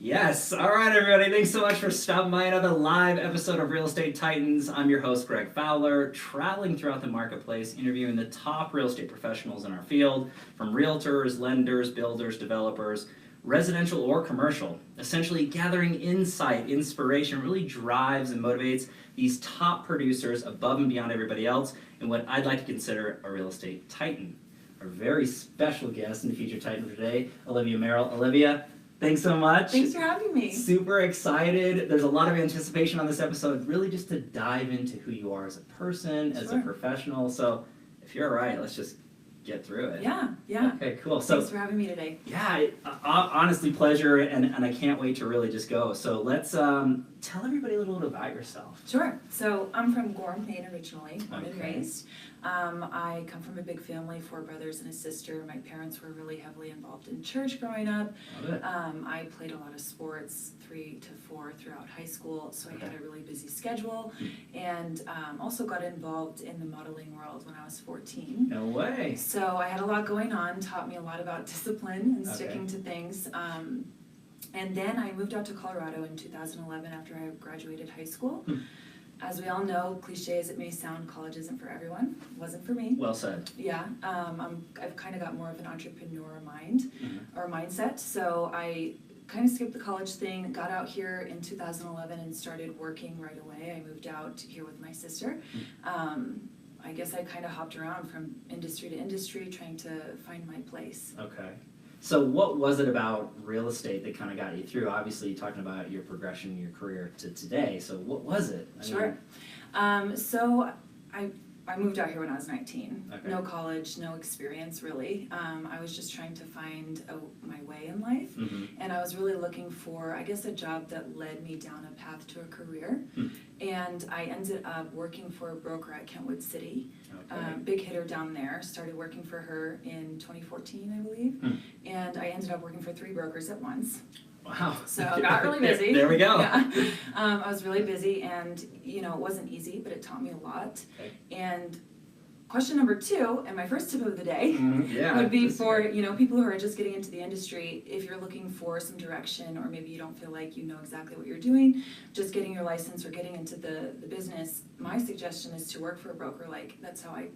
Yes. All right, everybody. Thanks so much for stopping by another live episode of Real Estate Titans. I'm your host, Greg Fowler, traveling throughout the marketplace, interviewing the top real estate professionals in our field, from realtors, lenders, builders, developers, residential or commercial, essentially gathering insight, inspiration, really drives and motivates these top producers above and beyond everybody else in what I'd like to consider a real estate titan. Our very special guest and featured titan for today, Olivia Merrill. Olivia, thanks so much. Thanks for having me. Super excited. There's a lot of anticipation on this episode, really just to dive into who you are as a person, as a professional. So if you're all right, let's just get through it. Yeah. Okay, cool. So thanks for having me today. Yeah, honestly, pleasure, and I can't wait to really just go. So let's tell everybody a little bit about yourself. Sure. So I'm from Gorham, Maine originally, born and raised. I come from a big family, 4 brothers and a sister. My parents were really heavily involved in church growing up. I played a lot of sports, 3 to 4 throughout high school, so I had a really busy schedule, and also got involved in the modeling world when I was 14. No way. So I had a lot going on, taught me a lot about discipline and sticking to things. And then I moved out to Colorado in 2011 after I graduated high school. As we all know, cliche as it may sound, college isn't for everyone. It wasn't for me. Well said. Yeah, I've kind of got more of an entrepreneur mind or mindset. So I kind of skipped the college thing, got out here in 2011 and started working right away. I moved out here with my sister. I guess I kind of hopped around from industry to industry trying to find my place. Okay. So what was it about real estate that kind of got you through? Obviously, you're talking about your progression in your career to today. So what was it? Sure. So I moved out here when I was 19. Okay. No college, no experience really. I was just trying to find my way in life. And I was really looking for, I guess, a job that led me down a path to a career. And I ended up working for a broker at Kentwood City. Big hitter down there. Started working for her in 2014, I believe. And I ended up working for 3 brokers at once. Wow. So I got really busy. There we go. Yeah. I was really busy, and it wasn't easy, but it taught me a lot. And question number 2, and my first tip of the day, would be for people who are just getting into the industry. If you're looking for some direction, or maybe you don't feel like you know exactly what you're doing, just getting your license or getting into the business, my suggestion is to work for a broker. Like that's how I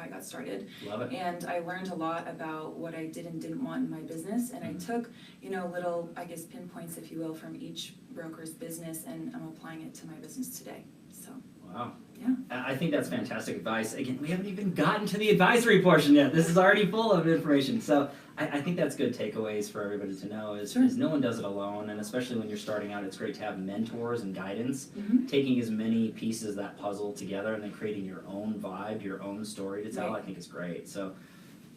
got started. Love it. And I learned a lot about what I did and didn't want in my business, and I took little, I guess, pinpoints, if you will, from each broker's business, and I'm applying it to my business today. So. Wow. Yeah. I think that's fantastic advice. Again, we haven't even gotten to the advisory portion yet. This is already full of information. So I think that's good takeaways for everybody to know is no one does it alone. And especially when you're starting out, it's great to have mentors and guidance. Taking as many pieces of that puzzle together and then creating your own vibe, your own story to tell, I think is great. So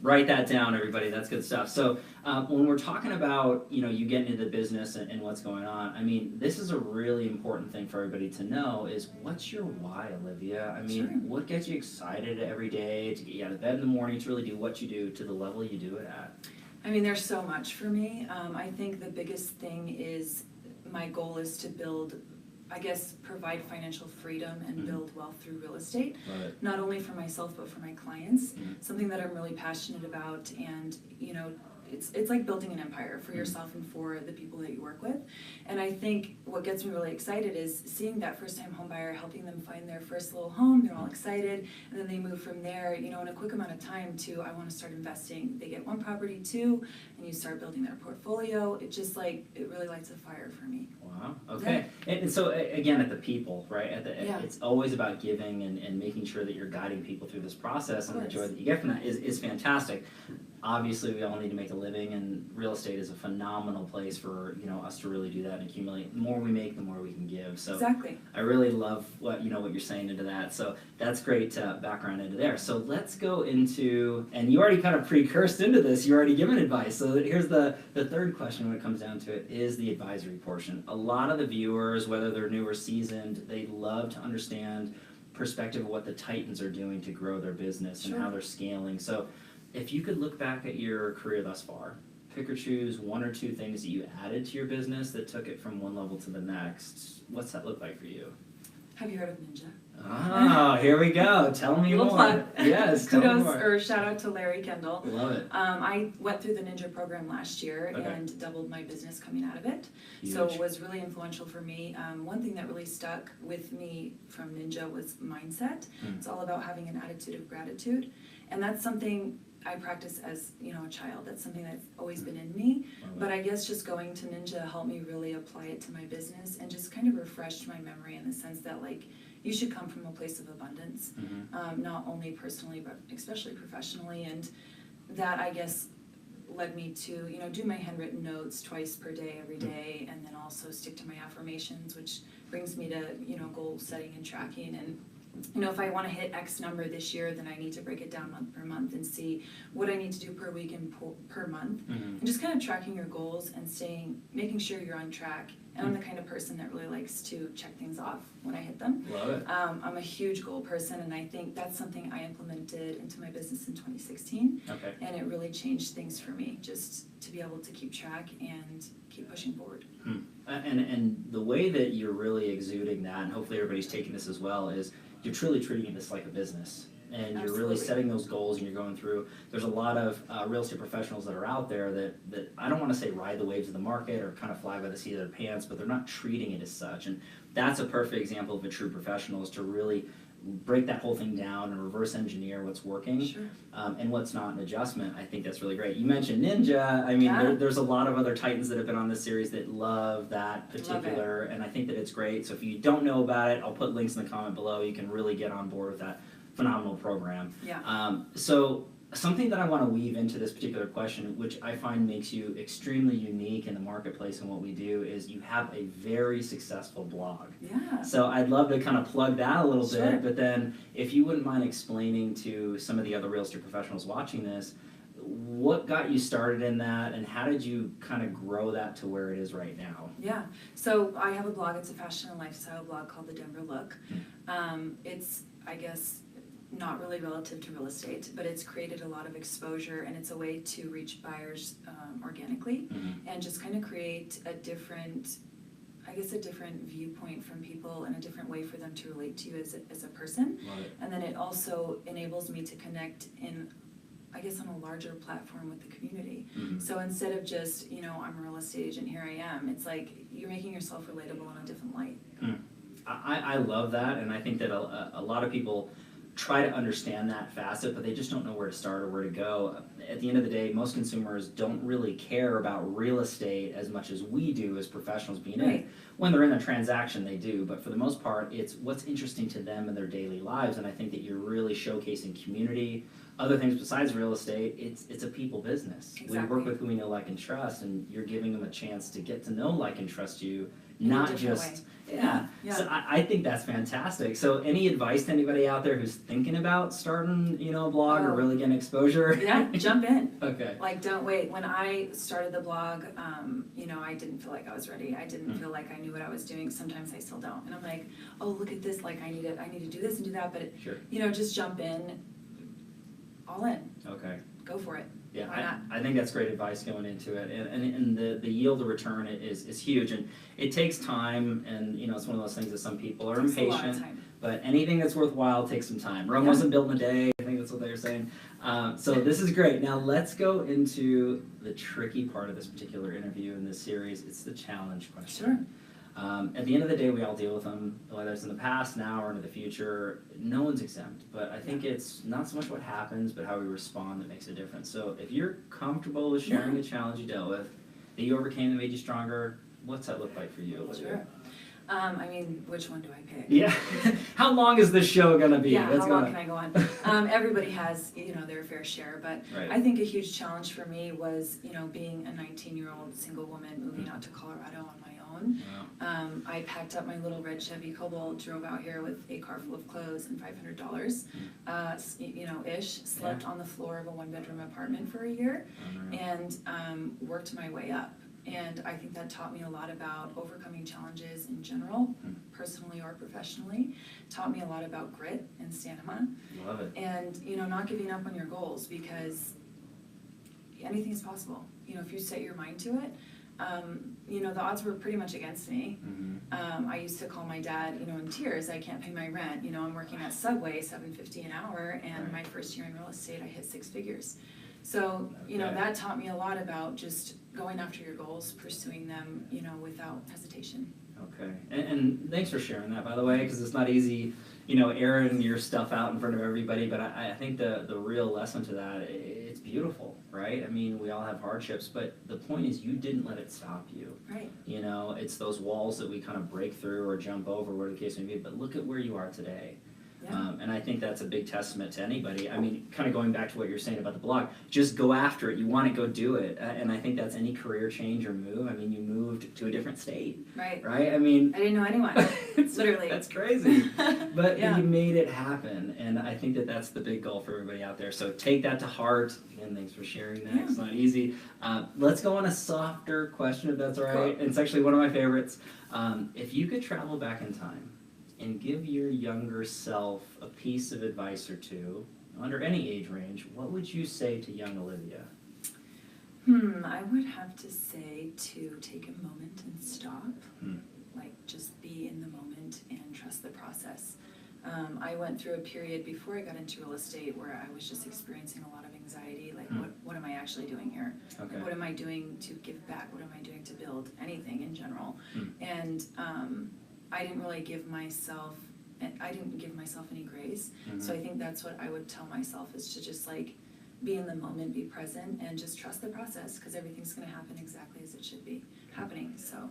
write that down, everybody. That's good stuff. So when we're talking about, you getting into the business and what's going on, I mean, this is a really important thing for everybody to know is what's your why, Olivia? I mean, what gets you excited every day to get you out of bed in the morning to really do what you do to the level you do it at? I mean, there's so much for me. I think the biggest thing is my goal is to build, I guess, provide financial freedom and build wealth through real estate, not only for myself but for my clients. Something that I'm really passionate about, and it's like building an empire for yourself and for the people that you work with. And I think what gets me really excited is seeing that first-time home buyer, helping them find their first little home. They're all excited, and then they move from there, in a quick amount of time to, I want to start investing. They get 1 property, 2, and you start building their portfolio. It just it really lights a fire for me. Wow. Okay. And so again, at the people, right? It's always about giving and making sure that you're guiding people through this process, and the joy that you get from that is fantastic. Obviously, we all need to make a living, and real estate is a phenomenal place for us to really do that and accumulate. The more we make, the more we can give. So exactly. I really love what you're saying into that. So that's great background into there. So let's go into, and you already kind of precursed into this. You already given advice. So here's the third question when it comes down to it is the advisory portion. A lot of the viewers, whether they're new or seasoned, they love to understand perspective of what the Titans are doing to grow their business and how they're scaling. So if you could look back at your career thus far, pick or choose 1 or 2 things that you added to your business that took it from one level to the next, what's that look like for you? Have you heard of Ninja? Oh, here we go. Tell me Little more. plug. Yes, tell me Kudos more. or shout out to Larry Kendall. Love it. I went through the Ninja program last year Okay. and doubled my business coming out of it. So Huge. it was really influential for me. One thing that really stuck with me from Ninja was mindset. It's all about having an attitude of gratitude. And that's something I practice as, a child. That's something that's always been in me. But I guess just going to Ninja helped me really apply it to my business and just kind of refreshed my memory in the sense that you should come from a place of abundance, not only personally but especially professionally. And that, I guess, led me to do my handwritten notes twice per day every day, and then also stick to my affirmations, which brings me to goal setting and tracking. And if I want to hit X number this year, then I need to break it down month per month and see what I need to do per week and per month. And just kind of tracking your goals and making sure you're on track. And I'm the kind of person that really likes to check things off when I hit them. Love it. I'm a huge goal person, and I think that's something I implemented into my business in 2016. Okay. And it really changed things for me, just to be able to keep track and keep pushing forward. And the way that you're really exuding that, and hopefully everybody's taking this as well, is you're truly treating this like a business. And you're really setting those goals, and you're going through. There's a lot of real estate professionals that are out there that I don't want to say ride the waves of the market or kind of fly by the seat of their pants, but they're not treating it as such. And that's a perfect example of a true professional, is to really break that whole thing down and reverse engineer what's working and what's not an adjustment. I think that's really great. You mentioned Ninja. I mean, there's a lot of other Titans that have been on this series that love that particular, and I think that it's great. So if you don't know about it, I'll put links in the comment below. You can really get on board with that phenomenal program. So something that I want to weave into this particular question, which I find makes you extremely unique in the marketplace and what we do, is you have a very successful blog. So I'd love to kind of plug that a little bit, but then if you wouldn't mind explaining to some of the other real estate professionals watching this, what got you started in that, and how did you kind of grow that to where it is right now? So I have a blog. It's a fashion and lifestyle blog called The Denver Look. It's, I guess, not really relative to real estate, but it's created a lot of exposure, and it's a way to reach buyers organically and just kind of create a different viewpoint from people and a different way for them to relate to you as a person. And then it also enables me to connect on a larger platform with the community. So instead of just, I'm a real estate agent, here I am, it's like you're making yourself relatable in a different light. I love that, and I think that a lot of people try to understand that facet, but they just don't know where to start or where to go. At the end of the day, most consumers don't really care about real estate as much as we do as professionals being in it. When they're in a transaction, they do, but for the most part, it's what's interesting to them in their daily lives, and I think that you're really showcasing community, other things besides real estate. It's a people business. We work with who we know, like, and trust, and you're giving them a chance to get to know, like, and trust you, not just So I think that's fantastic. So any advice to anybody out there who's thinking about starting a blog or really getting exposure? Jump in. Don't wait. When I started the blog, I didn't feel like I was ready. I didn't feel like I knew what I was doing. Sometimes I still don't, and I'm like, oh, look at this, like I need to do this and do that, but just jump in, all in. Go for it. Why not? I think that's great advice going into it, and the yield to return is huge, and it takes time, and it's one of those things that some people are impatient, but anything that's worthwhile takes some time. Rome wasn't built in a day. I think that's what they were saying. So this is great. Now let's go into the tricky part of this particular interview in this series. It's the challenge question. At the end of the day, we all deal with them, whether it's in the past, now, or into the future. No one's exempt, but I think it's not so much what happens, but how we respond that makes a difference. So if you're comfortable with sharing a challenge you dealt with, that you overcame that made you stronger, what's that look like for you, Olivia? Which one do I pick? How long is this show going to be? How long can I go on? Everybody has, their fair share, but I think a huge challenge for me was, being a 19-year-old single woman moving out to Colorado on my own. I packed up my little red Chevy Cobalt, drove out here with a car full of clothes and $500, slept on the floor of a one-bedroom apartment for a year, and worked my way up. And I think that taught me a lot about overcoming challenges in general, personally or professionally. Taught me a lot about grit and stamina. Love it. And, not giving up on your goals, because anything is possible. If you set your mind to it, the odds were pretty much against me. Mm-hmm. I used to call my dad, in tears. I can't pay my rent. I'm working at Subway, $7.50 an hour, and Right. my first year in real estate, I hit 6 figures. So, that taught me a lot about just going after your goals, pursuing them, without hesitation. Okay, and thanks for sharing that, by the way, because it's not easy, airing your stuff out in front of everybody, but I think the real lesson to that, it's beautiful, right? I mean, we all have hardships, but the point is you didn't let it stop you. Right. It's those walls that we kind of break through or jump over, whatever the case may be, but look at where you are today. Yeah. And I think that's a big testament to anybody. I mean, kind of going back to what you're saying about the blog, just go after it. You want to go do it. And I think that's any career change or move. I mean, you moved to a different state. Right. Right? I mean, I didn't know anyone. Literally. That's crazy. But Yeah. you made it happen. And I think that that's the big goal for everybody out there. So take that to heart. Again, thanks for sharing that. Yeah. It's not easy. Let's go on a softer question, if that's all right. Cool. It's actually one of my favorites. If you could travel back in time and give your younger self a piece of advice or two, under any age range, what would you say to young Olivia? I would have to say to take a moment and stop. Like, just be in the moment and trust the process. I went through a period before I got into real estate where I was just experiencing a lot of anxiety, like what am I actually doing here? Okay. Like, what am I doing to give back? What am I doing to build? Anything in general. And I didn't really give myself any grace. So I think that's what I would tell myself, is to just like be in the moment, be present, and just trust the process, because everything's going to happen exactly as it should be happening. So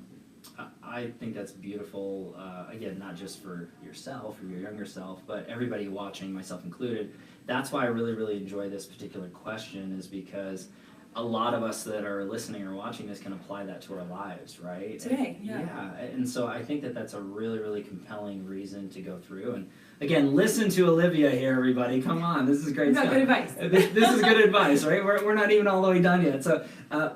I think that's beautiful, again, not just for yourself or your younger self, but everybody watching, myself included. That's why I really, really enjoy this particular question, is because a lot of us that are listening or watching this can apply that to our lives, right? Today, Yeah, and so I think that that's a really, really compelling reason to go through. And again, listen to Olivia here, everybody. Come on, this is great stuff. Good advice. This is good advice, right? We're not even all the way done yet. So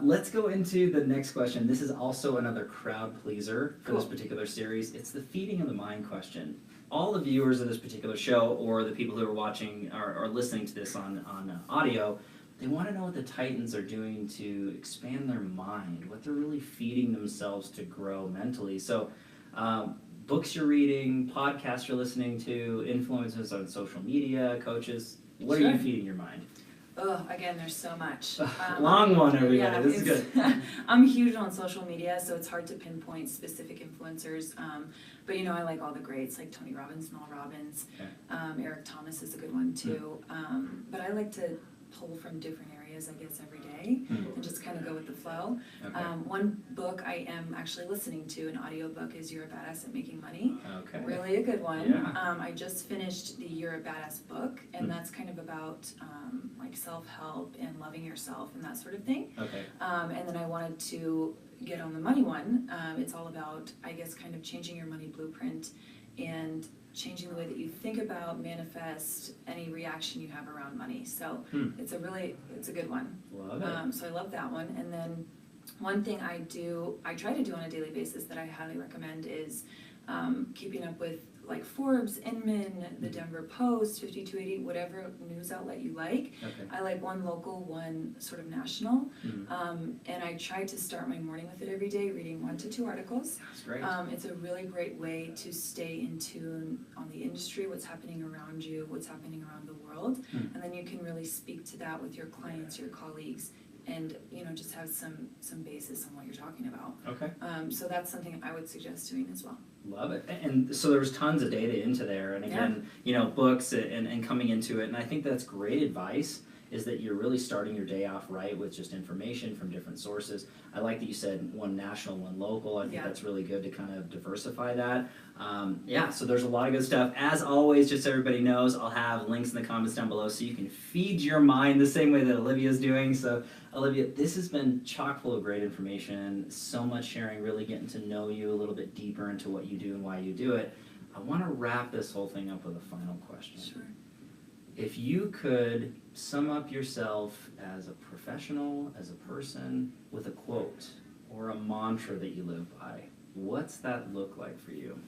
let's go into the next question. This is also another crowd pleaser for this particular series. It's the feeding of the mind question. All the viewers of this particular show, or the people who are watching or listening to this on audio, they want to know what the Titans are doing to expand their mind, what they're really feeding themselves to grow mentally. So books you're reading, podcasts you're listening to, influences on social media, coaches, what are you feeding your mind? Again, there's so much. Long one, everybody. Yeah, this is good. I'm huge on social media, so it's hard to pinpoint specific influencers. But I like all the greats, like Tony Robbins, Mel Robbins. Okay. Eric Thomas is a good one too. But I like to pull from different areas, I guess, every day, and just kind of go with the flow. Okay. One book I am actually listening to, an audio book, is You're a Badass at Making Money. Okay. Really a good one. Yeah. I just finished the You're a Badass book, and that's kind of about like self-help and loving yourself and that sort of thing. Okay. And then I wanted to get on the money one. It's all about, I guess, kind of changing your money blueprint and changing the way that you think about, manifest any reaction you have around money. So it's a good one. Love it. So I love that one. And then one thing I try to do on a daily basis that I highly recommend is keeping up with like Forbes, Inman, the Denver Post, 5280, whatever news outlet you like. Okay. I like one local, one sort of national. And I try to start my morning with it every day, reading 1 to 2 articles. That's great. It's a really great way to stay in tune on the industry, what's happening around you, what's happening around the world. And then you can really speak to that with your clients, your colleagues, and just have some basis on what you're talking about. Okay. So that's something I would suggest doing as well. Love it. And so there was tons of data into there, and again, books and coming into it, and I think that's great advice, is that you're really starting your day off right with just information from different sources. I like that you said one national, one local. I think that's really good to kind of diversify that. So there's a lot of good stuff. As always, just so everybody knows, I'll have links in the comments down below so you can feed your mind the same way that Olivia's doing. So Olivia, this has been chock full of great information, so much sharing, really getting to know you a little bit deeper into what you do and why you do it. I want to wrap this whole thing up with a final question. Sure. If you could sum up yourself as a professional, as a person, with a quote or a mantra that you live by, what's that look like for you?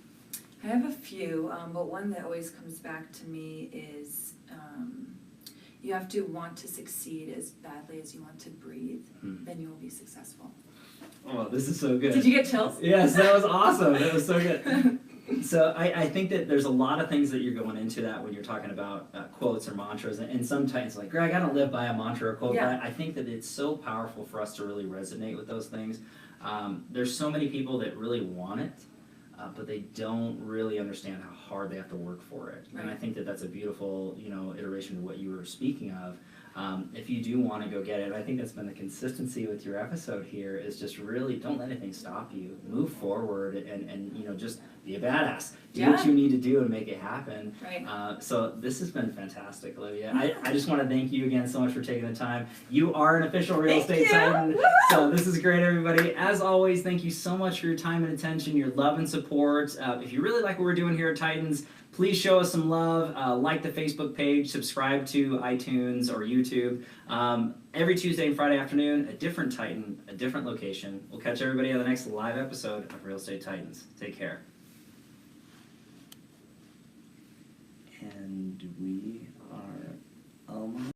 I have a few, but one that always comes back to me is you have to want to succeed as badly as you want to breathe, then you will be successful. Oh, this is so good. Did you get chills? Yes, that was awesome. That was so good. So I think that there's a lot of things that you're going into that when you're talking about quotes or mantras, and sometimes like, Greg, I don't live by a mantra or quote, Yeah. but I think that it's so powerful for us to really resonate with those things. There's so many people that really want it, but they don't really understand how hard they have to work for it. Right. And I think that that's a beautiful, iteration of what you were speaking of. If you do want to go get it, I think that's been the consistency with your episode here is just really don't let anything stop you. Move forward and just be a badass. Do what you need to do and make it happen. Right. So this has been fantastic, Olivia. Yeah. I just want to thank you again so much for taking the time. You are an official Real Thank Estate you. Titan. Woo! So this is great, everybody. As always, thank you so much for your time and attention, your love and support. If you really like what we're doing here at Titans, please show us some love. Like the Facebook page, subscribe to iTunes or YouTube. Every Tuesday and Friday afternoon, a different Titan, a different location. We'll catch everybody on the next live episode of Real Estate Titans. Take care. And we are almost